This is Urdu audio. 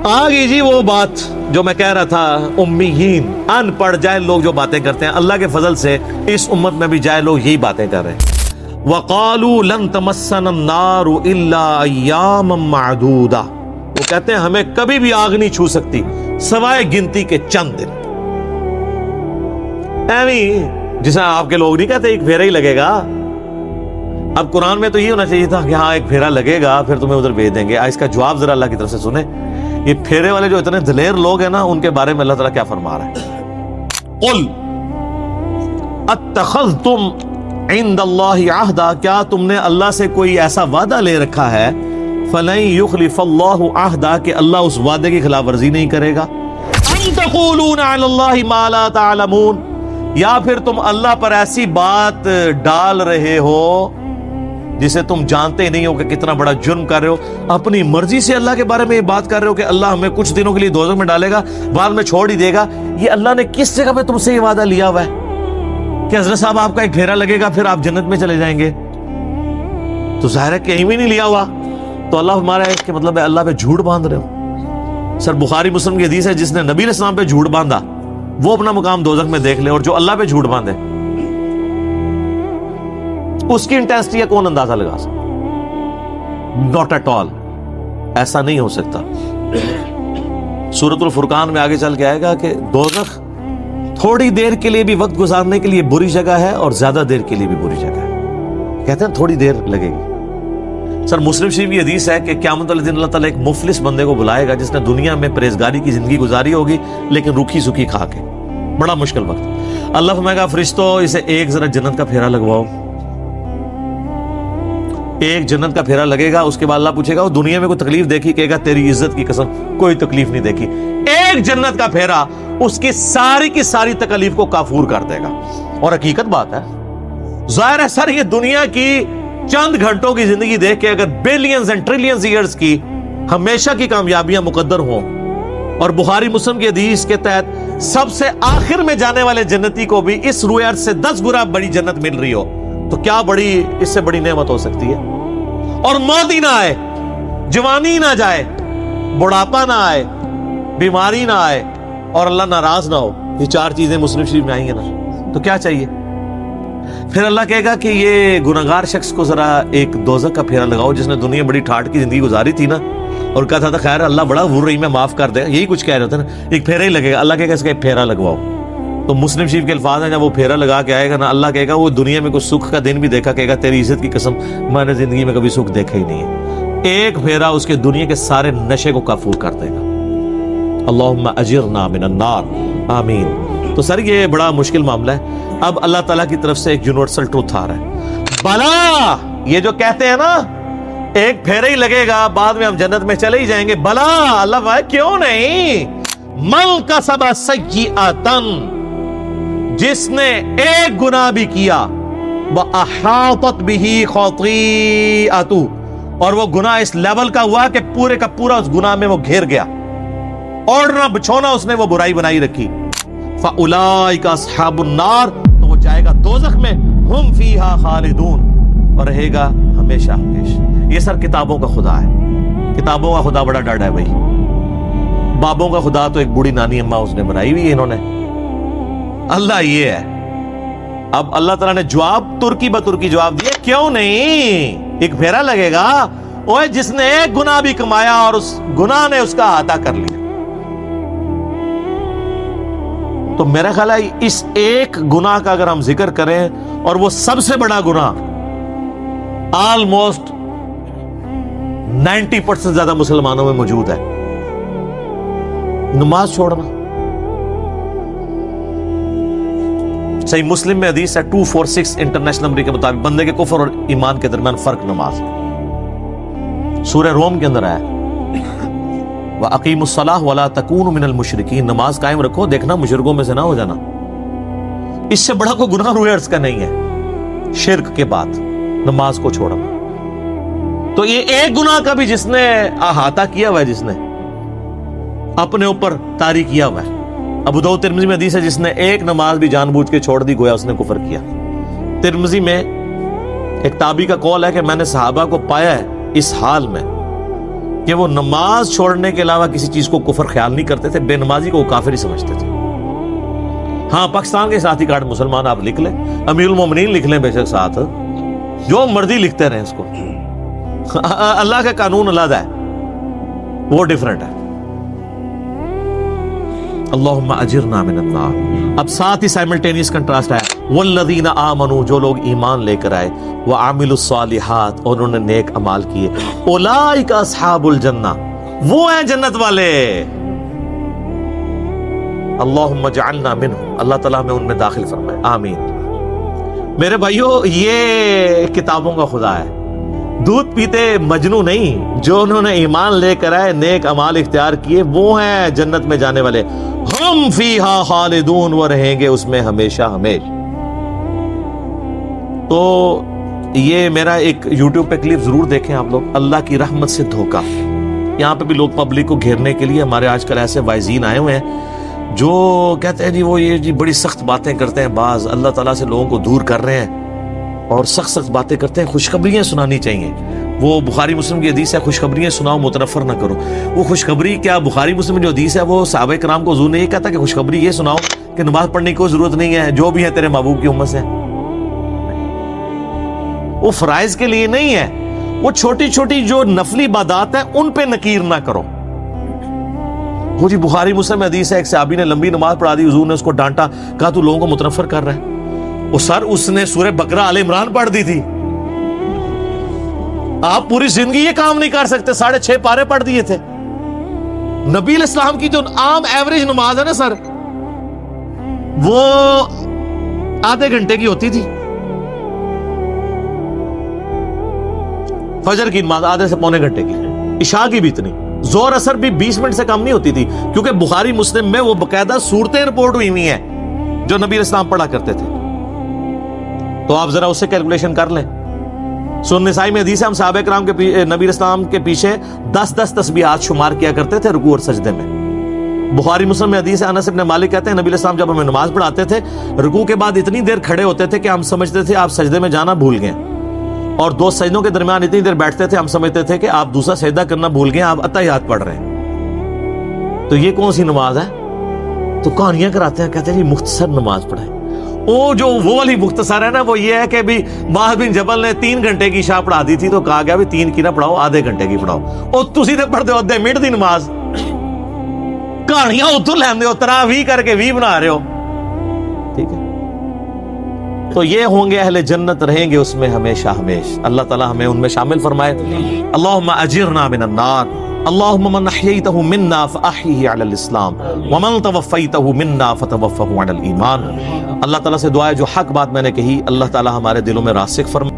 آ گئی جی وہ بات جو میں کہہ رہا تھا، امیین، ان پڑھ جاہل لوگ جو باتیں کرتے ہیں، اللہ کے فضل سے اس امت میں بھی جاہل لوگ یہی باتیں کر رہے ہیں۔ وَقَالُوا لَن تَمَسَّنَا النَّارُ إِلَّا أَيَّامًا مَّعْدُودَةً، وہ کہتے ہیں ہمیں کبھی بھی آگ نہیں چھو سکتی سوائے گنتی کے چند دن۔ ایویں جیسا آپ کے لوگ نہیں کہتے ایک پھیرا ہی لگے گا۔ اب قرآن میں تو یہ ہونا چاہیے تھا کہ ہاں ایک پھیرا لگے گا پھر تمہیں ادھر بھیج دیں گے۔ اس کا جواب ذرا اللہ کی طرف سے سنیں۔ یہ پھیرے والے جو اتنے دلیر لوگ ہیں نا، ان کے بارے میں اللہ تعالیٰ کیا فرما رہا ہے؟ قل اتخذتم عند اللہ عہدا، کیا تم نے اللہ سے کوئی ایسا وعدہ لے رکھا ہے؟ فلن یخلف اللہ عہدا، کہ اللہ اس وعدے کی خلاف ورزی نہیں کرے گا۔ ام تقولون علی اللہ ما لا تعلمون، یا پھر تم اللہ پر ایسی بات ڈال رہے ہو جسے تم جانتے نہیں ہو کہ کتنا بڑا جرم کر رہے ہو۔ اپنی مرضی سے اللہ کے بارے میں یہ بات کر رہے ہو کہ اللہ ہمیں کچھ دنوں کے لیے دوزخ میں ڈالے گا، بعد میں چھوڑ ہی دے گا۔ یہ اللہ نے کس جگہ پہ تم سے یہ وعدہ لیا ہوا ہے کہ حضرت صاحب آپ کا ایک پھیرا لگے گا پھر آپ جنت میں چلے جائیں گے؟ تو ظاہر ہے کہیں بھی نہیں لیا ہوا۔ تو اللہ ہمارا اس کے مطلب ہے اللہ پہ جھوٹ باندھ رہے ہو۔ سر بخاری مسلم کی حدیث ہے، جس نے نبی علیہ السلام پہ جھوٹ باندھا وہ اپنا مقام دوزخ میں دیکھ لے، اور جو اللہ پہ جھوٹ باندھے اس کی انٹینسٹی ہے کون اندازہ لگا سکتا؟ ناٹ ایٹ آل، ایسا نہیں ہو سکتا۔ سورۃ الفرقان میں آگے چل کے آئے گا کہ دوزخ تھوڑی دیر کے لیے بھی وقت گزارنے کے لیے بری جگہ ہے اور زیادہ دیر کے لیے بھی بری جگہ ہے۔ کہتے ہیں تھوڑی دیر لگے گی۔ سر مسلم شریف کی حدیث ہے کہ قیامت والے دن اللہ تعالیٰ ایک مفلس بندے کو بلائے گا جس نے دنیا میں پرہیزگاری کی زندگی گزاری ہوگی لیکن روکھی سوکھی کھا کے، بڑا مشکل وقت۔ اللہ فرمائے گا فرشتوں اسے ایک ذرا جنت کا پھیرا لگواؤ۔ ایک جنت کا پھیرا لگے گا، اس کے بعد اللہ پوچھے گا وہ دنیا میں کوئی تکلیف دیکھی؟ کہے گا تیری عزت کی قسم کوئی تکلیف نہیں دیکھی۔ ایک جنت کا پھیرا اس کی ساری تکلیف کو کافور کر دے گا۔ اور حقیقت بات ہے، ظاہر ہے سر یہ دنیا کی چند گھنٹوں کی زندگی دیکھ کے اگر بلینز اینڈ ٹریلینز ایئرز کی ہمیشہ کی کامیابیاں مقدر ہوں، اور بخاری مسلم کی حدیث کے تحت سب سے آخر میں جانے والے جنتی کو بھی اس روئے سے 10 گنا بڑی جنت مل رہی ہو، تو کیا بڑی اس سے بڑی نعمت ہو سکتی ہے؟ اور موت ہی نہ آئے، جوانی نہ جائے، بڑھاپا نہ آئے، بیماری نہ آئے، اور اللہ ناراض نہ ہو، یہ 4 چیزیں مسلم شریف میں آئی ہیں نا، تو کیا چاہیے؟ پھر اللہ کہے گا کہ یہ گناہگار شخص کو ذرا ایک دوزخ کا پھیرا لگاؤ جس نے دنیا بڑی ٹھاٹ کی زندگی گزاری تھی نا، اور کہا تھا خیر اللہ بڑا غفور رحیم ہے معاف کر دے گا، یہی کچھ کہہ رہے تھے نا، ایک پھیرا ہی لگے گا۔ اللہ کہے گا اس کا ایک پھیرا لگواؤ۔ تو مسلم شریف کے الفاظ ہیں، جب وہ پھیرا لگا کے آئے گا نا، اللہ کہے گا وہ دنیا میں کوئی سکھ کا دن بھی دیکھا؟ کہے گا تیری عزت کی قسم میں نے زندگی میں کبھی سکھ دیکھا ہی نہیں ہے۔ ایک پھیرا اس کے دنیا کے سارے نشے کو کافور کر دے گا۔ اللہم اجرنا من النار، آمین۔ تو سر یہ بڑا مشکل معاملہ ہے۔ اب اللہ تعالیٰ کی طرف سے ایک یونیورسل ٹروتھ آ رہا ہے، بلا یہ جو کہتے ہیں نا ایک پھیرا ہی لگے گا بعد میں ہم جنت میں چلے ہی جائیں گے، بلا اللہ بھائی کیوں نہیں؟ من کسب سیئۃ، جس نے ایک گناہ بھی کیا، وَأَحَاطَتْ بِهِ خَطِیئَتُهُ، اور وہ گناہ اس لیول کا ہوا کہ پورے کا پورا اس گناہ میں وہ گھر گیا، اوڑھنا بچھونا اس نے وہ برائی بنائی رکھی، فَأُولَئِكَ أَصْحَابُ النَّارِ، تو وہ جائے گا دوزخ میں، ہم فیہا خالدون، اور رہے گا ہمیشہ ہمیشہ۔ یہ سر کتابوں کا خدا ہے، کتابوں کا خدا بڑا ڈاڈا ہے بھائی۔ بابوں کا خدا تو ایک بوڑھی نانی اماں اس نے بنائی ہوئی ہے انہوں نے، اللہ یہ ہے۔ اب اللہ تعالیٰ نے جواب ترکی بترکی جواب دیا، کیوں نہیں؟ ایک پھیرا لگے گا، اوے جس نے ایک گناہ بھی کمایا اور اس گناہ نے اس کا احاطہ کر لیا۔ تو میرا خیال ہے اس ایک گناہ کا اگر ہم ذکر کریں، اور وہ سب سے بڑا گناہ آلموسٹ 90% زیادہ مسلمانوں میں موجود ہے، نماز چھوڑنا۔ صحیح مسلم میں حدیث ہے 246 انٹرنیشنل نمبر کے مطابق، بندے کے کفر اور ایمان کے درمیان فرق نماز ہے۔ سورہ روم کے اندر آیا وَأَقِيمُوا الصَّلَاةَ وَلَا تَكُونُوا مِنَ الْمُشْرِكِينَ، نماز قائم رکھو، دیکھنا مشرکوں میں سے نہ ہو جانا۔ اس سے بڑا کوئی گناہ روئے عرض کا نہیں ہے شرک کے بعد نماز کو چھوڑنا۔ تو یہ ایک گناہ کا بھی جس نے احاطہ کیا ہوا ہے، جس نے اپنے اوپر طاری کیا ہوا ہے۔ ابو داؤد ترمذی میں حدیث ہے جس نے ایک نماز بھی جان بوجھ کے چھوڑ دی گویا اس نے کفر کیا۔ ترمذی میں ایک تابعی کا قول ہے کہ میں نے صحابہ کو پایا ہے اس حال میں کہ وہ نماز چھوڑنے کے علاوہ کسی چیز کو کفر خیال نہیں کرتے تھے، بے نمازی کو وہ کافر ہی سمجھتے تھے۔ ہاں پاکستان کے ساتھی کارڈ مسلمان آپ لکھ لیں، امیر المومنین لکھ لیں بے شک ساتھ، جو مرضی لکھتے رہیں اس کو، اللہ کا قانون علیحدہ ہے، وہ ڈیفرنٹ ہے۔ اللہم اجرنا من النار۔ اب ساتھ ہی سائملٹینیس کنٹراسٹ ہے، والذین آمنوا، جو لوگ ایمان لے کر آئے، وعملوا الصالحات، اور انہوں نے نیک اعمال کیے، اولئک اصحاب الجنہ، وہ ہیں جنت والے۔ اللہم اجعلنا منہم، اللہ تعالیٰ ہمیں ان میں داخل فرمائے، آمین۔ میرے بھائیو، یہ کتابوں کا خدا ہے، دودھ پیتے مجنو نہیں، جو انہوں نے ایمان لے کر آئے، نیک اعمال اختیار کیے، وہ ہیں جنت میں جانے والے، ہم فیہا خالدون، وہ رہیں گے اس میں ہمیشہ ہمیشہ۔ تو یہ میرا ایک یوٹیوب پہ کلپ ضرور دیکھیں آپ لوگ، اللہ کی رحمت سے دھوکہ۔ یہاں پہ بھی لوگ پبلک کو گھیرنے کے لیے، ہمارے آج کل ایسے وائزین آئے ہوئے ہیں جو کہتے ہیں جی وہ یہ جی بڑی سخت باتیں کرتے ہیں، بعض اللہ تعالیٰ سے لوگوں کو دور کر رہے ہیں اور سخت سخت باتیں کرتے ہیں، خوشخبریاں سنانی چاہیے۔ وہ بخاری مسلم کی حدیث ہے، خوشخبریاں سناؤ متنفر نہ کرو۔ وہ خوشخبری کیا بخاری مسلم میں جو حدیث ہے وہ صحابہ کرام کو حضور نے یہ کہتا کہ خوشخبری یہ سناؤ کہ نماز پڑھنے کی کوئی ضرورت نہیں ہے، جو بھی ہے تیرے محبوب کی امت سے۔ وہ فرائض کے لیے نہیں ہے، وہ چھوٹی چھوٹی جو نفلی عبادات ہیں ان پہ نکیر نہ کرو۔ وہ جی بخاری مسلم میں حدیث ہے، ایک صحابی نے لمبی نماز پڑھا دی، حضور نے اس کو ڈانٹا، کہا تو لوگوں کو متنفر کر رہا ہے۔ وہ سر اس نے سورہ بقرہ آل عمران پڑھ دی تھی، آپ پوری زندگی یہ کام نہیں کر سکتے، 6.5 پارے پڑھ دیے تھے۔ نبی علیہ السلام کی جو عام ایوریج نماز ہے نا سر، وہ آدھے گھنٹے کی ہوتی تھی، فجر کی نماز آدھے سے پونے گھنٹے کی، عشاء کی بھی اتنی، زور اثر بھی 20 منٹ سے کم نہیں ہوتی تھی، کیونکہ بخاری مسلم میں وہ باقاعدہ صورتیں رپورٹ ہوئی ہوئی ہیں جو نبی علیہ السلام پڑھا کرتے تھے۔ تو آپ ذرا اس سے کیلکولیشن کر لیں۔ سنن نسائی میں حدیث ہے، ہم صحابہ کرام کے نبی علیہ السلام کے پیچھے 10 تسبیحات شمار کیا کرتے تھے رکوع اور سجدے میں۔ بخاری مسلم میں حدیث ہے، انس بن مالک کہتے ہیں نبی علیہ السلام جب ہمیں نماز پڑھاتے تھے، رکوع کے بعد اتنی دیر کھڑے ہوتے تھے کہ ہم سمجھتے تھے آپ سجدے میں جانا بھول گئے، اور 2 سجدوں کے درمیان اتنی دیر بیٹھتے تھے ہم سمجھتے تھے کہ آپ دوسرا سجدہ کرنا بھول گئے، آپ اتحیات پڑھ رہے ہیں۔ تو یہ کون سی نماز ہے؟ تو کہانیاں کراتے ہیں، کہتے ہیں جی مختصر نماز پڑھائیں۔ وہ والی مختصر ہے نا، وہ یہ ہے کہ بھی معاذ بن جبل نے 3 گھنٹے کی عشاء پڑھا دی تھی، تو کہا گیا بھی 3 کی نہ پڑھاؤ، آدھے گھنٹے کی پڑھاؤ۔ اور تسی تے پڑھتے ہو 10 منٹ دی نماز، کہانیاں اتوں لیندے ہو، تراویح کر کے 20 بنا رہے ہو، ٹھیک ہے۔ تو یہ ہوں گے اہل جنت، رہیں گے اس میں ہمیشہ ہمیشہ۔ اللہ تعالی ہمیں ان میں شامل فرمائے۔ اللہم اجرنا من النار، اللہم من احییتہ منا فاحیہ علی الاسلام ومن توفیتہ منا فتوفہ علی الایمان۔ اللہ تعالیٰ سے دعا ہے جو حق بات میں نے کہی اللہ تعالیٰ ہمارے دلوں میں راسخ فرمائے۔